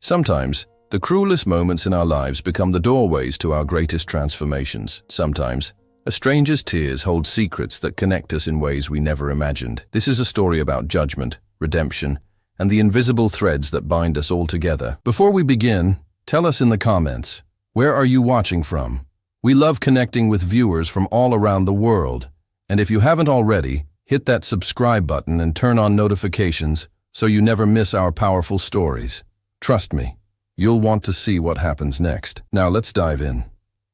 Sometimes, the cruelest moments in our lives become the doorways to our greatest transformations. Sometimes, a stranger's tears hold secrets that connect us in ways we never imagined. This is a story about judgment, redemption, and the invisible threads that bind us all together. Before we begin, tell us in the comments, where are you watching from? We love connecting with viewers from all around the world. And if you haven't already, hit that subscribe button and turn on notifications so you never miss our powerful stories. Trust me, you'll want to see what happens next. Now let's dive in.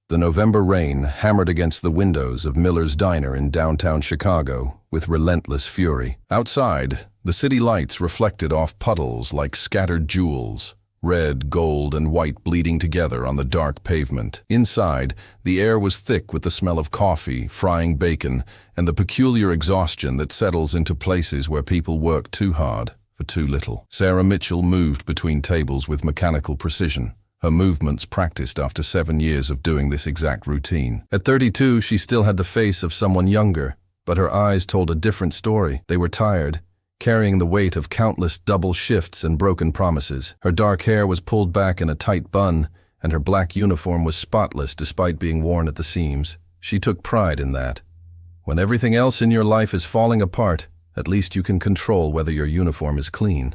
The November rain hammered against the windows of Miller's Diner in downtown Chicago with relentless fury. Outside, the city lights reflected off puddles like scattered jewels, red, gold, and white bleeding together on the dark pavement. Inside, the air was thick with the smell of coffee, frying bacon, and the peculiar exhaustion that settles into places where people work too hard for too little. Sarah Mitchell moved between tables with mechanical precision, her movements practiced after 7 years of doing this exact routine. At 32, she still had the face of someone younger, but her eyes told a different story. They were tired, carrying the weight of countless double shifts and broken promises. Her dark hair was pulled back in a tight bun, and her black uniform was spotless despite being worn at the seams. She took pride in that. When everything else in your life is falling apart, at least you can control whether your uniform is clean.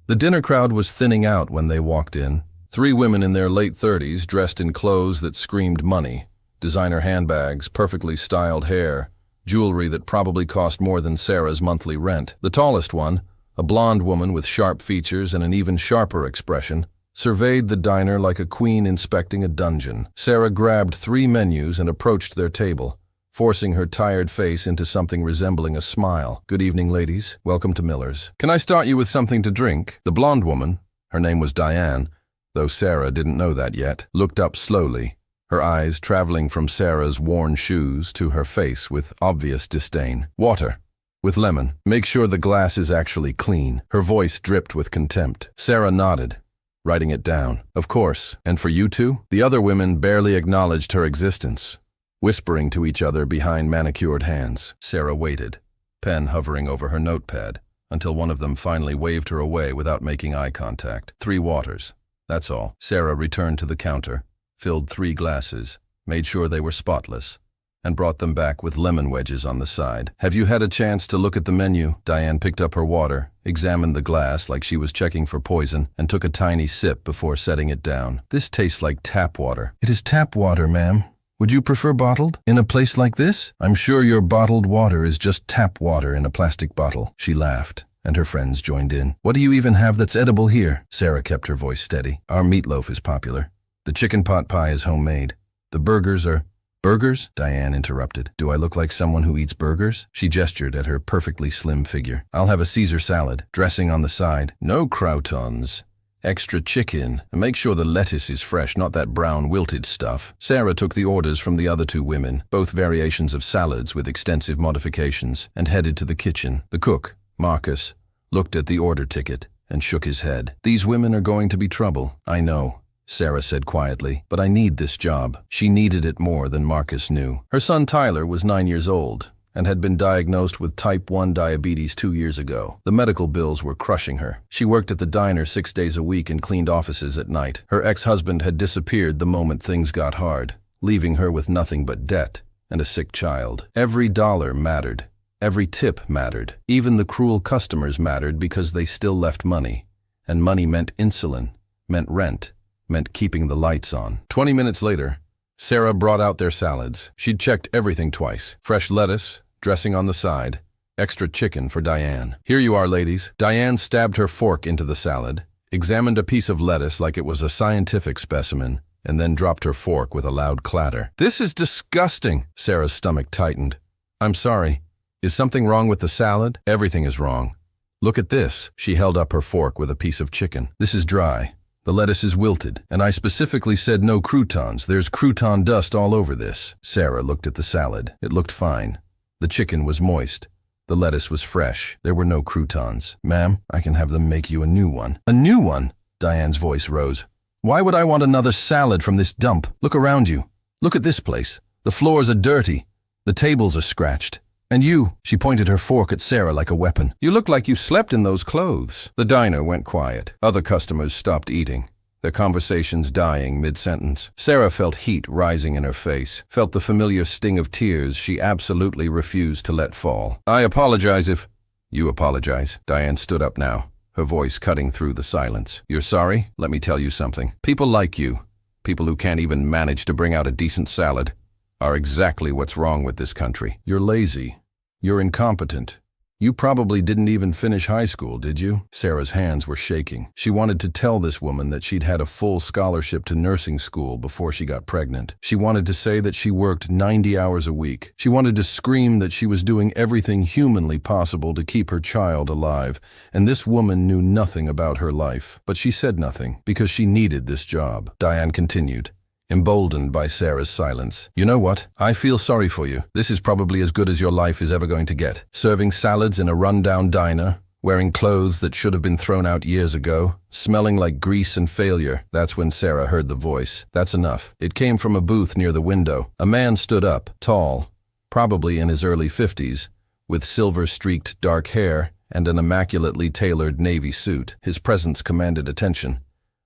The dinner crowd was thinning out when they walked in. 3 women in their late 30s dressed in clothes that screamed money, designer handbags, perfectly styled hair, jewelry that probably cost more than Sarah's monthly rent. The tallest one, a blonde woman with sharp features and an even sharper expression, surveyed the diner like a queen inspecting a dungeon. Sarah grabbed 3 menus and approached their table, forcing her tired face into something resembling a smile. "Good evening, ladies. Welcome to Miller's. Can I start you with something to drink?" The blonde woman, her name was Diane, though Sarah didn't know that yet, looked up slowly, her eyes traveling from Sarah's worn shoes to her face with obvious disdain. "Water, with lemon. Make sure the glass is actually clean." Her voice dripped with contempt. Sarah nodded, writing it down. "Of course. And for you two?" The other women barely acknowledged her existence, whispering to each other behind manicured hands. Sarah waited, pen hovering over her notepad, until one of them finally waved her away without making eye contact. 3 waters. That's all. Sarah returned to the counter, filled 3 glasses, made sure they were spotless, and brought them back with lemon wedges on the side. "Have you had a chance to look at the menu?" Diane picked up her water, examined the glass like she was checking for poison, and took a tiny sip before setting it down. "This tastes like tap water." "It is tap water, ma'am. Would you prefer bottled? In a place like this? I'm sure your bottled water is just tap water in a plastic bottle." She laughed, and her friends joined in. "What do you even have that's edible here?" Sarah kept her voice steady. "Our meatloaf is popular. The chicken pot pie is homemade. The burgers are—" "Burgers?" Diane interrupted. "Do I look like someone who eats burgers?" She gestured at her perfectly slim figure. "I'll have a Caesar salad, dressing on the side. No croutons. Extra chicken, and make sure the lettuce is fresh, not that brown wilted stuff." Sarah took the orders from the other 2 women, both variations of salads with extensive modifications, and headed to the kitchen. The cook, Marcus, looked at the order ticket and shook his head. "These women are going to be trouble." "I know," Sarah said quietly, "but I need this job." She needed it more than Marcus knew. Her son Tyler was 9 years old and had been diagnosed with type 1 diabetes 2 years ago. The medical bills were crushing her. She worked at the diner 6 days a week and cleaned offices at night. Her ex-husband had disappeared the moment things got hard, leaving her with nothing but debt and a sick child. Every dollar mattered. Every tip mattered. Even the cruel customers mattered because they still left money. And money meant insulin, meant rent, meant keeping the lights on. 20 minutes later, Sarah brought out their salads. She'd checked everything twice. Fresh lettuce, dressing on the side, extra chicken for Diane. "Here you are, ladies." Diane stabbed her fork into the salad, examined a piece of lettuce like it was a scientific specimen, and then dropped her fork with a loud clatter. "This is disgusting." Sarah's stomach tightened. "I'm sorry. Is something wrong with the salad?" "Everything is wrong. Look at this." She held up her fork with a piece of chicken. "This is dry. The lettuce is wilted, and I specifically said no croutons. There's crouton dust all over this." Sarah looked at the salad. It looked fine. The chicken was moist. The lettuce was fresh. There were no croutons. "Ma'am, I can have them make you a new one." "A new one?" Diane's voice rose. "Why would I want another salad from this dump? Look around you. Look at this place. The floors are dirty. The tables are scratched. And you, she pointed her fork at Sarah like a weapon. You look like you slept in those clothes. The diner went quiet. Other customers stopped eating, their conversations dying mid-sentence. Sarah felt heat rising in her face, felt the familiar sting of tears she absolutely refused to let fall. I apologize if... You apologize. Diane stood up now, her voice cutting through the silence. You're sorry? Let me tell you something. People like you, people who can't even manage to bring out a decent salad, are exactly what's wrong with this country. You're lazy. You're incompetent. You probably didn't even finish high school, did you? Sarah's hands were shaking. She wanted to tell this woman that she'd had a full scholarship to nursing school before she got pregnant. She wanted to say that she worked 90 hours a week. She wanted to scream that she was doing everything humanly possible to keep her child alive, and this woman knew nothing about her life. But she said nothing, because she needed this job. Diane continued, emboldened by Sarah's silence. You know what? I feel sorry for you. This is probably as good as your life is ever going to get. Serving salads in a rundown diner, wearing clothes that should have been thrown out years ago, smelling like grease and failure. That's when Sarah heard the voice. That's enough. It came from a booth near the window. A man stood up, tall, probably in his early 50s, with silver-streaked dark hair and an immaculately tailored navy suit. His presence commanded attention,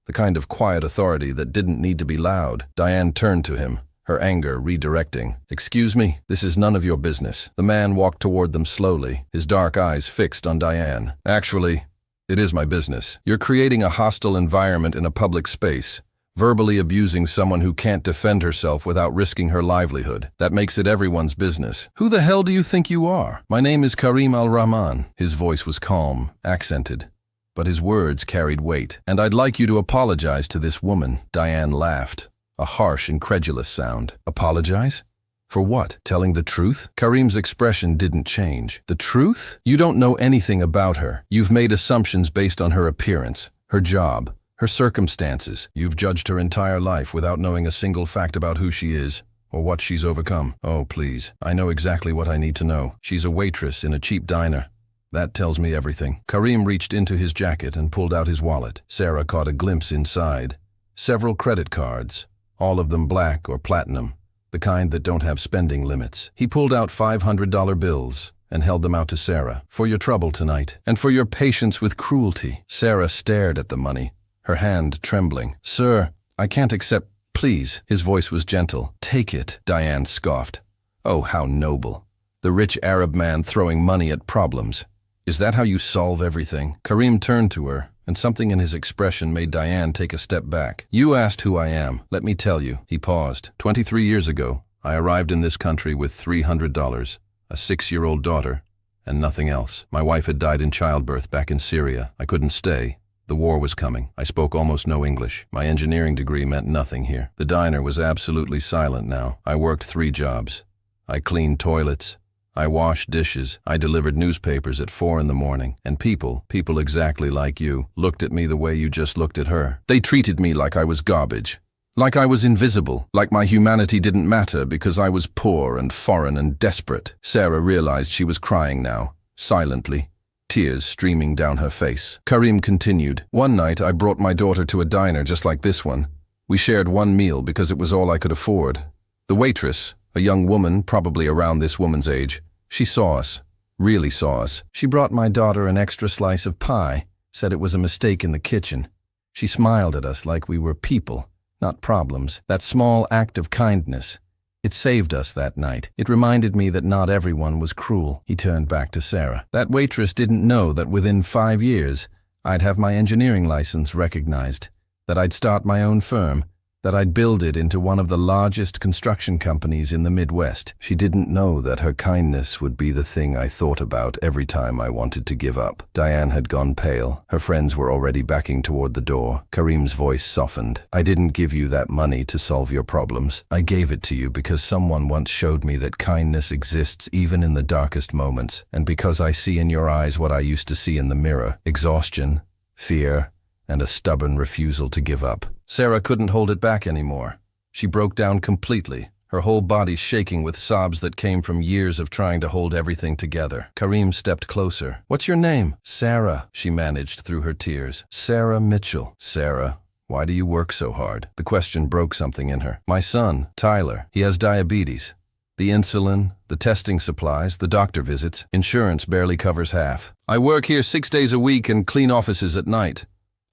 the kind of quiet authority that didn't need to be loud. Diane turned to him, her anger redirecting. Excuse me, this is none of your business. The man walked toward them slowly, his dark eyes fixed on Diane. Actually, it is my business. You're creating a hostile environment in a public space, verbally abusing someone who can't defend herself without risking her livelihood. That makes it everyone's business. Who the hell do you think you are? My name is Karim Al-Rahman. His voice was calm, accented, but his words carried weight. And I'd like you to apologize to this woman. Diane laughed, a harsh, incredulous sound. Apologize? For what? Telling the truth? Karim's expression didn't change. The truth? You don't know anything about her. You've made assumptions based on her appearance, her job, her circumstances. You've judged her entire life without knowing a single fact about who she is or what she's overcome. Oh, please. I know exactly what I need to know. She's a waitress in a cheap diner. That tells me everything. Karim reached into his jacket and pulled out his wallet. Sarah caught a glimpse inside. Several credit cards, all of them black or platinum, the kind that don't have spending limits. He pulled out $500 bills and held them out to Sarah. For your trouble tonight, and for your patience with cruelty. Sarah stared at the money, her hand trembling. Sir, I can't accept. Please. His voice was gentle. Take it, Diane scoffed. Oh, how noble. The rich Arab man throwing money at problems. Is that how you solve everything? Karim turned to her, and something in his expression made Diane take a step back. You asked who I am. Let me tell you. He paused. 23 years ago, I arrived in this country with $300, a 6-year-old daughter, and nothing else. My wife had died in childbirth back in Syria. I couldn't stay. The war was coming. I spoke almost no English. My engineering degree meant nothing here. The diner was absolutely silent now. I worked 3 jobs. I cleaned toilets. I washed dishes. I delivered newspapers at 4 in the morning. And people exactly like you, looked at me the way you just looked at her. They treated me like I was garbage. Like I was invisible. Like my humanity didn't matter because I was poor and foreign and desperate. Sarah realized she was crying now, silently, tears streaming down her face. Karim continued. One night I brought my daughter to a diner just like this one. We shared one meal because it was all I could afford. The waitress, a young woman, probably around this woman's age, she saw us, really saw us. She brought my daughter an extra slice of pie, said it was a mistake in the kitchen. She smiled at us like we were people, not problems. That small act of kindness, it saved us that night. It reminded me that not everyone was cruel. He turned back to Sarah. That waitress didn't know that within 5 years, I'd have my engineering license recognized, that I'd start my own firm, that I'd build it into one of the largest construction companies in the Midwest. She didn't know that her kindness would be the thing I thought about every time I wanted to give up. Diane had gone pale. Her friends were already backing toward the door. Karim's voice softened. I didn't give you that money to solve your problems. I gave it to you because someone once showed me that kindness exists even in the darkest moments, and because I see in your eyes what I used to see in the mirror: exhaustion, fear, and a stubborn refusal to give up. Sarah couldn't hold it back anymore. She broke down completely, her whole body shaking with sobs that came from years of trying to hold everything together. Karim stepped closer. What's your name? Sarah, she managed through her tears. Sarah Mitchell. Sarah, why do you work so hard? The question broke something in her. My son, Tyler, he has diabetes. The insulin, the testing supplies, the doctor visits. Insurance barely covers half. I work here 6 days a week and clean offices at night.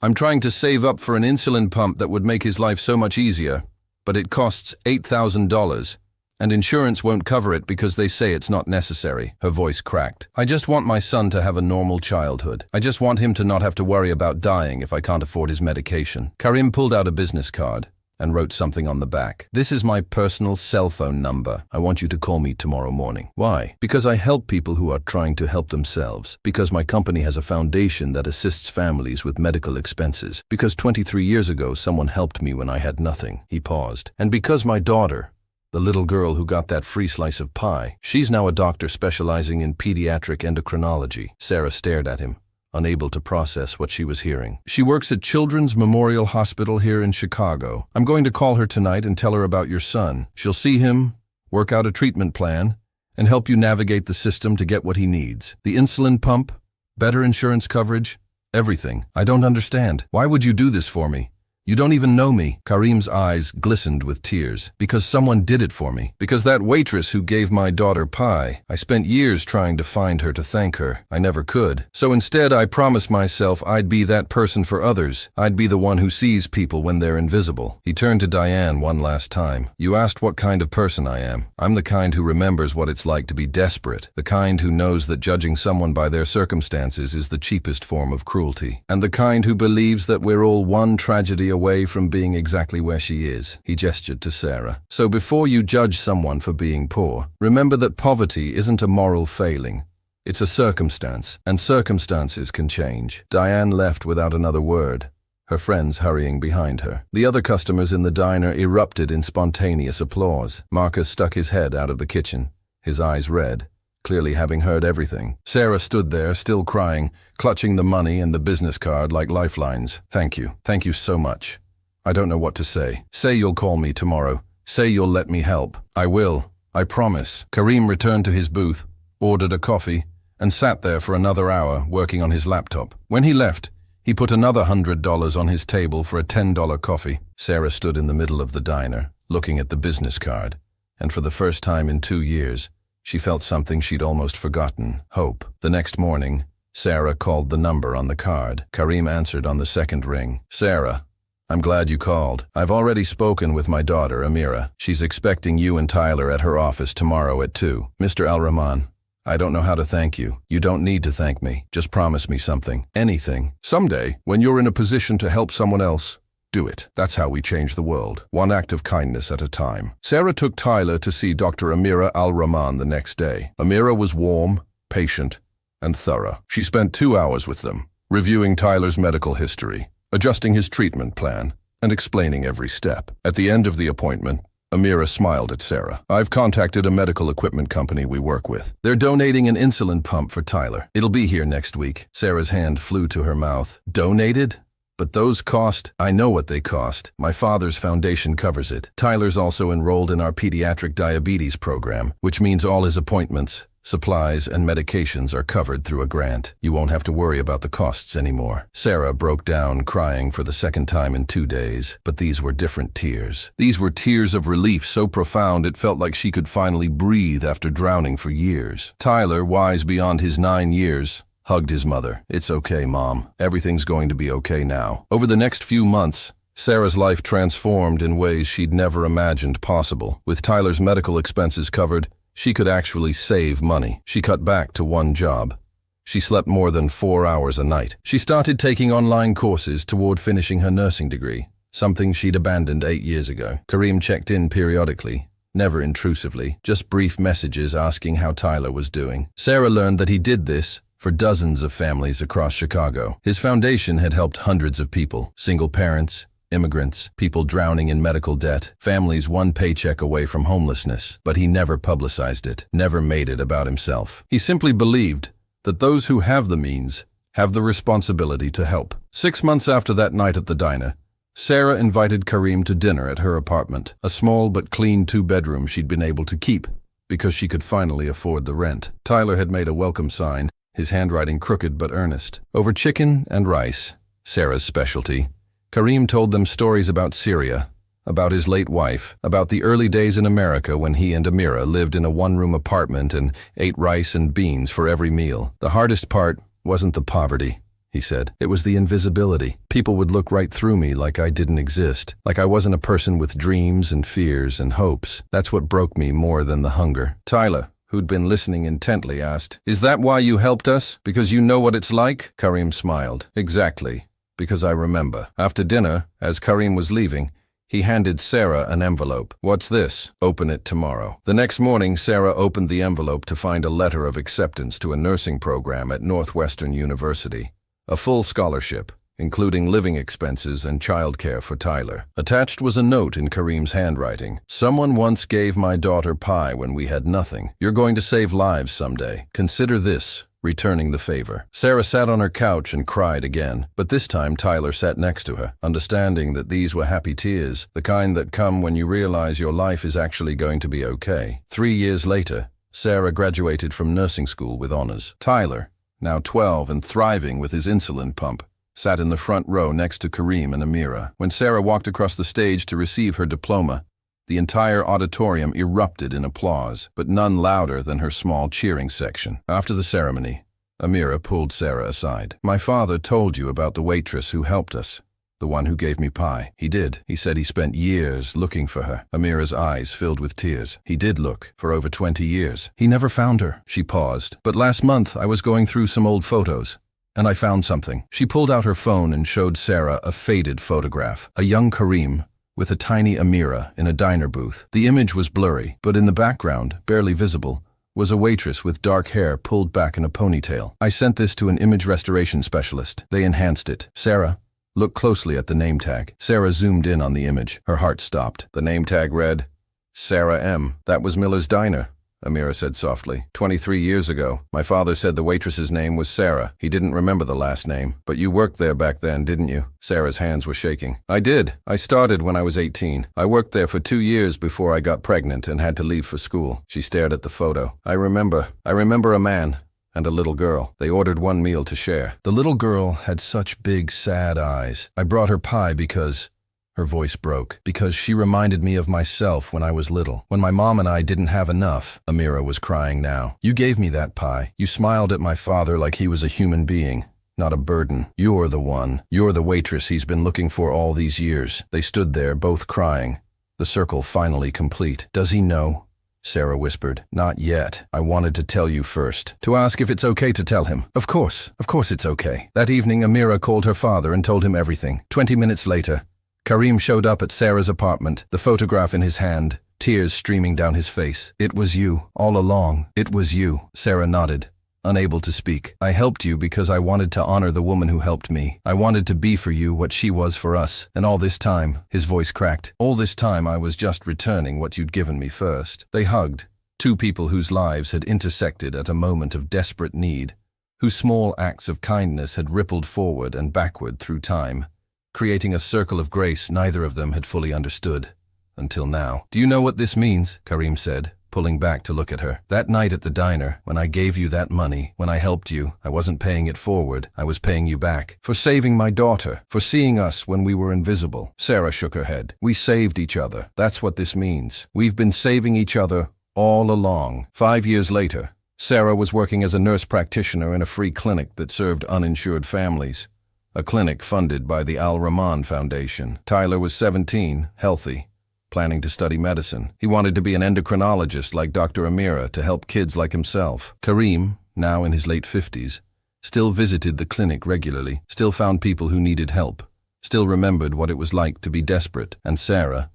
I'm trying to save up for an insulin pump that would make his life so much easier, but it costs $8,000, and insurance won't cover it because they say it's not necessary. Her voice cracked. I just want my son to have a normal childhood. I just want him to not have to worry about dying if I can't afford his medication. Karim pulled out a business card and wrote something on the back. This is my personal cell phone number. I want you to call me tomorrow morning. Why? Because I help people who are trying to help themselves. Because my company has a foundation that assists families with medical expenses. Because 23 years ago someone helped me when I had nothing. He paused. And because my daughter, the little girl who got that free slice of pie, she's now a doctor specializing in pediatric endocrinology. Sarah stared at him, unable to process what she was hearing. She works at Children's Memorial Hospital here in Chicago. I'm going to call her tonight and tell her about your son. She'll see him, work out a treatment plan, and help you navigate the system to get what he needs. The insulin pump, better insurance coverage, everything. I don't understand. Why would you do this for me? You don't even know me. Karim's eyes glistened with tears. Because someone did it for me. Because that waitress who gave my daughter pie. I spent years trying to find her to thank her. I never could. So instead I promised myself I'd be that person for others. I'd be the one who sees people when they're invisible. He turned to Diane one last time. You asked what kind of person I am. I'm the kind who remembers what it's like to be desperate. The kind who knows that judging someone by their circumstances is the cheapest form of cruelty. And the kind who believes that we're all one tragedy away from being exactly where she is. He gestured to Sarah. So before you judge someone for being poor, remember that poverty isn't a moral failing. It's a circumstance, and circumstances can change. Diane left without another word, her friends hurrying behind her. The other customers in the diner erupted in spontaneous applause. Marcus stuck his head out of the kitchen, his eyes red, clearly having heard everything. Sarah stood there, still crying, clutching the money and the business card like lifelines. Thank you. Thank you so much. I don't know what to say. Say you'll call me tomorrow. Say you'll let me help. I will. I promise. Karim returned to his booth, ordered a coffee, and sat there for another hour working on his laptop. When he left, he put another $100 on his table for a $10 coffee. Sarah stood in the middle of the diner, looking at the business card, and for the first time in 2 years, she felt something she'd almost forgotten: hope. The next morning, Sarah called the number on the card. Karim answered on the second ring. Sarah, I'm glad you called. I've already spoken with my daughter, Amira. She's expecting you and Tyler at her office tomorrow at 2. Mr. Al-Rahman, I don't know how to thank you. You don't need to thank me. Just promise me something. Anything. Someday, when you're in a position to help someone else, do it. That's how we change the world. One act of kindness at a time. Sarah took Tyler to see Dr. Amira Al-Rahman the next day. Amira was warm, patient, and thorough. She spent 2 hours with them, reviewing Tyler's medical history, adjusting his treatment plan, and explaining every step. At the end of the appointment, Amira smiled at Sarah. I've contacted a medical equipment company we work with. They're donating an insulin pump for Tyler. It'll be here next week. Sarah's hand flew to her mouth. Donated? But those cost. I know what they cost. My father's foundation covers it. Tyler's also enrolled in our pediatric diabetes program, which means all his appointments, supplies, and medications are covered through a grant. You won't have to worry about the costs anymore. Sarah broke down, crying for the second time in 2 days. But these were different tears. These were tears of relief so profound it felt like she could finally breathe after drowning for years. Tyler, wise beyond his 9 years, hugged his mother. It's okay, Mom. Everything's going to be okay now. Over the next few months, Sarah's life transformed in ways she'd never imagined possible. With Tyler's medical expenses covered, she could actually save money. She cut back to 1 job. She slept more than 4 hours a night. She started taking online courses toward finishing her nursing degree, something she'd abandoned 8 years ago. Karim checked in periodically, never intrusively, just brief messages asking how Tyler was doing. Sarah learned that he did this for dozens of families across Chicago. His foundation had helped hundreds of people, single parents, immigrants, people drowning in medical debt, families 1 paycheck away from homelessness. But he never publicized it, never made it about himself. He simply believed that those who have the means have the responsibility to help. 6 months after that night at the diner, Sarah invited Karim to dinner at her apartment, a small but clean 2-bedroom she'd been able to keep because she could finally afford the rent. Tyler had made a welcome sign, his handwriting crooked but earnest. Over chicken and rice, Sarah's specialty, Karim told them stories about Syria, about his late wife, about the early days in America when he and Amira lived in a one-room apartment and ate rice and beans for every meal. The hardest part wasn't the poverty, he said. It was the invisibility. People would look right through me like I didn't exist, like I wasn't a person with dreams and fears and hopes. That's what broke me more than the hunger. Tyler, who'd been listening intently, asked, "Is that why you helped us? Because you know what it's like?" Karim smiled. "Exactly. Because I remember." After dinner, as Karim was leaving, he handed Sarah an envelope. "What's this? Open it tomorrow." The next morning, Sarah opened the envelope to find a letter of acceptance to a nursing program at Northwestern University. A full scholarship, including living expenses and childcare for Tyler. Attached was a note in Karim's handwriting. "Someone once gave my daughter pie when we had nothing. You're going to save lives someday. Consider this, returning the favor." Sarah sat on her couch and cried again, but this time Tyler sat next to her, understanding that these were happy tears, the kind that come when you realize your life is actually going to be okay. 3 years later, Sarah graduated from nursing school with honors. Tyler, now 12 and thriving with his insulin pump, sat in the front row next to Karim and Amira. When Sarah walked across the stage to receive her diploma, the entire auditorium erupted in applause, but none louder than her small cheering section. After the ceremony, Amira pulled Sarah aside. "My father told you about the waitress who helped us, the one who gave me pie." "He did. He said he spent years looking for her." Amira's eyes filled with tears. "He did look, for over 20 years. He never found her." She paused. "But last month I was going through some old photos, and I found something." She pulled out her phone and showed Sarah a faded photograph. A young Karim with a tiny Amira in a diner booth. The image was blurry, but in the background, barely visible, was a waitress with dark hair pulled back in a ponytail. "I sent this to an image restoration specialist. They enhanced it." "Sarah, look closely at the name tag." Sarah zoomed in on the image. Her heart stopped. The name tag read, "Sarah M." "That was Miller's Diner," Amira said softly. 23 years ago, my father said the waitress's name was Sarah. He didn't remember the last name. "But you worked there back then, didn't you?" Sarah's hands were shaking. "I did. I started when I was 18. I worked there for 2 years before I got pregnant and had to leave for school." She stared at the photo. I remember a man and a little girl. They ordered one meal to share. The little girl had such big, sad eyes. I brought her pie because..." Her voice broke. "Because she reminded me of myself when I was little, when my mom and I didn't have enough." Amira was crying now. "You gave me that pie. You smiled at my father like he was a human being, not a burden. You're the one. You're the waitress he's been looking for all these years." They stood there, both crying, the circle finally complete. "Does he know?" Sarah whispered. "Not yet. I wanted to tell you first, to ask if it's okay to tell him." Of course it's okay." That evening, Amira called her father and told him everything. 20 minutes later, Karim showed up at Sarah's apartment, the photograph in his hand, tears streaming down his face. "It was you, all along. It was you." Sarah nodded, unable to speak. "I helped you because I wanted to honor the woman who helped me. I wanted to be for you what she was for us. And all this time," his voice cracked, "all this time I was just returning what you'd given me first." They hugged, two people whose lives had intersected at a moment of desperate need, whose small acts of kindness had rippled forward and backward through time, creating a circle of grace neither of them had fully understood, until now. "Do you know what this means?" Karim said, pulling back to look at her. "That night at the diner, when I gave you that money, when I helped you, I wasn't paying it forward, I was paying you back. For saving my daughter, for seeing us when we were invisible." Sarah shook her head. "We saved each other. That's what this means. We've been saving each other all along." 5 years later, Sarah was working as a nurse practitioner in a free clinic that served uninsured families, a clinic funded by the Al-Rahman Foundation. Tyler was 17, healthy, planning to study medicine. He wanted to be an endocrinologist like Dr. Amira to help kids like himself. Karim, now in his late 50s, still visited the clinic regularly, still found people who needed help, still remembered what it was like to be desperate. And Sarah,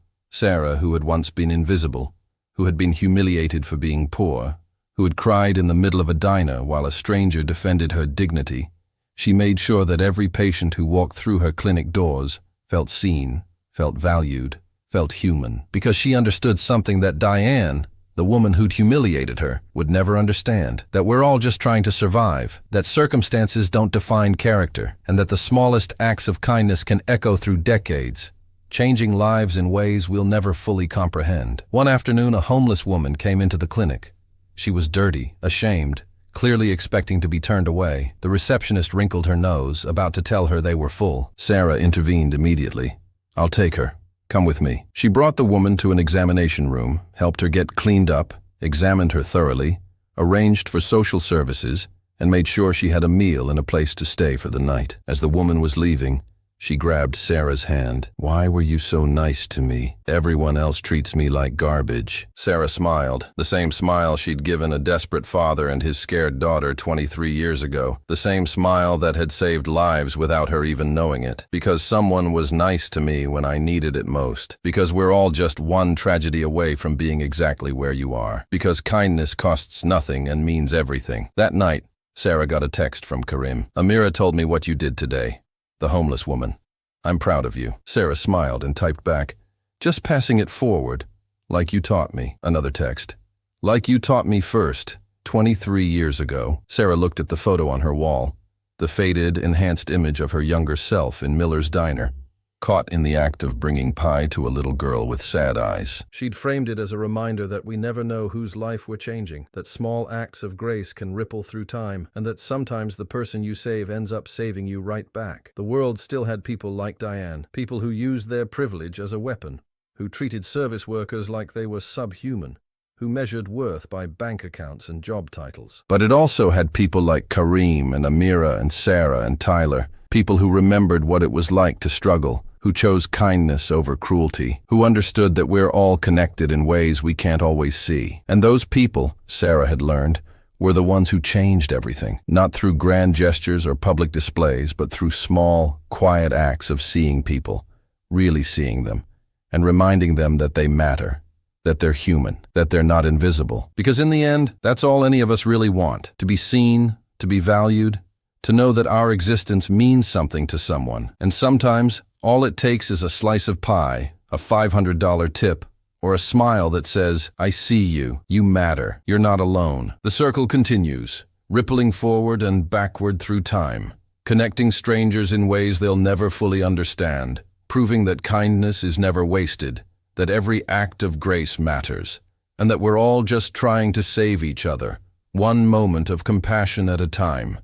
who had once been invisible, who had been humiliated for being poor, who had cried in the middle of a diner while a stranger defended her dignity, she made sure that every patient who walked through her clinic doors felt seen, felt valued, felt human. Because she understood something that Diane, the woman who'd humiliated her, would never understand. That we're all just trying to survive, that circumstances don't define character, and that the smallest acts of kindness can echo through decades, changing lives in ways we'll never fully comprehend. One afternoon, a homeless woman came into the clinic. She was dirty, ashamed, clearly expecting to be turned away. The receptionist wrinkled her nose, about to tell her they were full. Sarah intervened immediately. "I'll take her." Come with me." She brought the woman to an examination room, helped her get cleaned up, examined her thoroughly, arranged for social services, and made sure she had a meal and a place to stay for the night. As the woman was leaving, she grabbed Sarah's hand. "Why were you so nice to me? Everyone else treats me like garbage." Sarah smiled, the same smile she'd given a desperate father and his scared daughter 23 years ago, the same smile that had saved lives without her even knowing it. "Because someone was nice to me when I needed it most. Because we're all just one tragedy away from being exactly where you are. Because kindness costs nothing and means everything." That night, Sarah got a text from Karim. "Amira told me what you did today. The homeless woman. I'm proud of you." Sarah smiled and typed back, "Just passing it forward, like you taught me." Another text, "Like you taught me first, 23 years ago." Sarah looked at the photo on her wall, the faded, enhanced image of her younger self in Miller's diner, caught in the act of bringing pie to a little girl with sad eyes. She'd framed it as a reminder that we never know whose life we're changing, that small acts of grace can ripple through time, and that sometimes the person you save ends up saving you right back. The world still had people like Diane, people who used their privilege as a weapon, who treated service workers like they were subhuman, who measured worth by bank accounts and job titles. But it also had people like Karim and Amira and Sarah and Tyler, people who remembered what it was like to struggle, who chose kindness over cruelty, who understood that we're all connected in ways we can't always see. And those people, Sarah had learned, were the ones who changed everything, not through grand gestures or public displays, but through small, quiet acts of seeing people, really seeing them, and reminding them that they matter, that they're human, that they're not invisible. Because in the end, that's all any of us really want, to be seen, to be valued, to know that our existence means something to someone. And sometimes, all it takes is a slice of pie, a $500 tip, or a smile that says, "I see you, you matter, you're not alone." The circle continues, rippling forward and backward through time, connecting strangers in ways they'll never fully understand, proving that kindness is never wasted, that every act of grace matters, and that we're all just trying to save each other, one moment of compassion at a time.